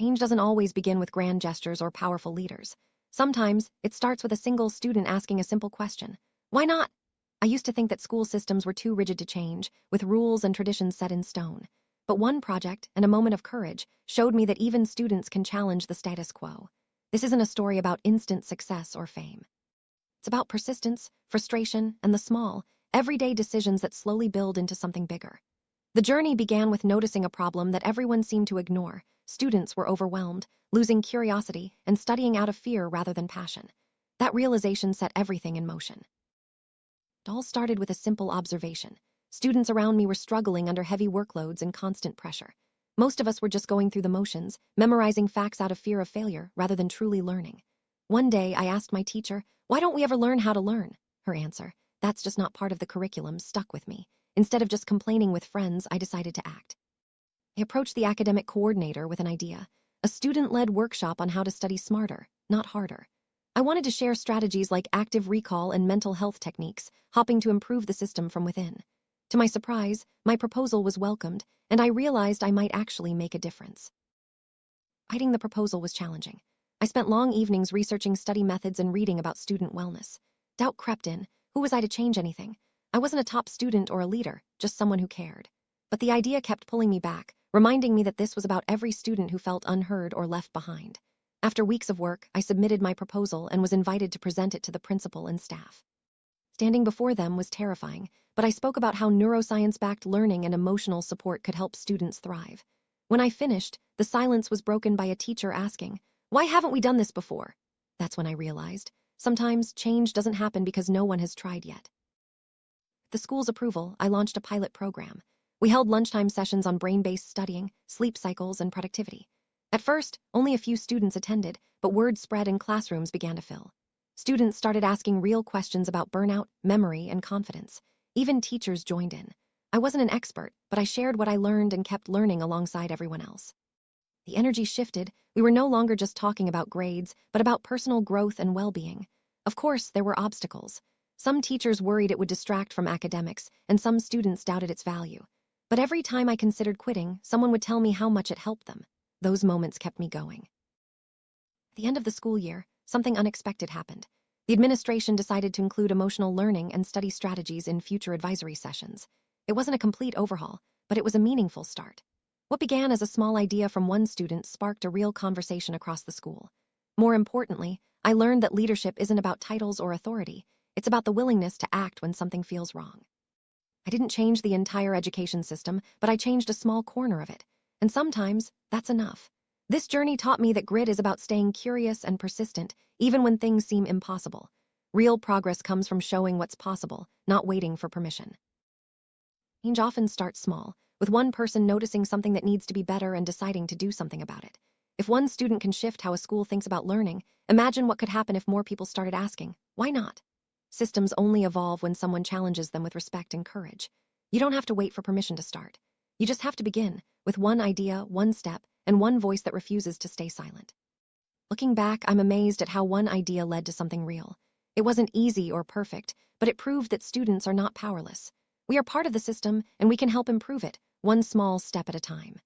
Change doesn't always begin with grand gestures or powerful leaders. Sometimes it starts with a single student asking a simple question. Why not? I used to think that school systems were too rigid to change, with rules and traditions set in stone. But one project and a moment of courage showed me that even students can challenge the status quo. This isn't a story about instant success or fame. It's about persistence, frustration, and the small, everyday decisions that slowly build into something bigger. The journey began with noticing a problem that everyone seemed to ignore. Students were overwhelmed, losing curiosity, and studying out of fear rather than passion. That realization set everything in motion. It all started with a simple observation. Students around me were struggling under heavy workloads and constant pressure. Most of us were just going through the motions, memorizing facts out of fear of failure rather than truly learning. One day, I asked my teacher, "Why don't we ever learn how to learn?" Her answer, "That's just not part of the curriculum," stuck with me. Instead of just complaining with friends, I decided to act. I approached the academic coordinator with an idea, a student-led workshop on how to study smarter, not harder. I wanted to share strategies like active recall and mental health techniques, hoping to improve the system from within. To my surprise, my proposal was welcomed, and I realized I might actually make a difference. Writing the proposal was challenging. I spent long evenings researching study methods and reading about student wellness. Doubt crept in. Who was I to change anything? I wasn't a top student or a leader, just someone who cared. But the idea kept pulling me back, reminding me that this was about every student who felt unheard or left behind. After weeks of work, I submitted my proposal and was invited to present it to the principal and staff. Standing before them was terrifying, but I spoke about how neuroscience-backed learning and emotional support could help students thrive. When I finished, the silence was broken by a teacher asking, "Why haven't we done this before?" That's when I realized, sometimes change doesn't happen because no one has tried yet. With the school's approval, I launched a pilot program. We held lunchtime sessions on brain-based studying, sleep cycles, and productivity. At first, only a few students attended, but word spread and classrooms began to fill. Students started asking real questions about burnout, memory, and confidence. Even teachers joined in. I wasn't an expert, but I shared what I learned and kept learning alongside everyone else. The energy shifted. We were no longer just talking about grades, but about personal growth and well-being. Of course, there were obstacles. Some teachers worried it would distract from academics, and some students doubted its value. But every time I considered quitting, someone would tell me how much it helped them. Those moments kept me going. At the end of the school year, something unexpected happened. The administration decided to include emotional learning and study strategies in future advisory sessions. It wasn't a complete overhaul, but it was a meaningful start. What began as a small idea from one student sparked a real conversation across the school. More importantly, I learned that leadership isn't about titles or authority. It's about the willingness to act when something feels wrong. I didn't change the entire education system, but I changed a small corner of it. And sometimes, that's enough. This journey taught me that grit is about staying curious and persistent, even when things seem impossible. Real progress comes from showing what's possible, not waiting for permission. Change often starts small, with one person noticing something that needs to be better and deciding to do something about it. If one student can shift how a school thinks about learning, imagine what could happen if more people started asking, "Why not?" Systems only evolve when someone challenges them with respect and courage. You don't have to wait for permission to start. You just have to begin, with one idea, one step, and one voice that refuses to stay silent. Looking back, I'm amazed at how one idea led to something real. It wasn't easy or perfect, but it proved that students are not powerless. We are part of the system, and we can help improve it, one small step at a time.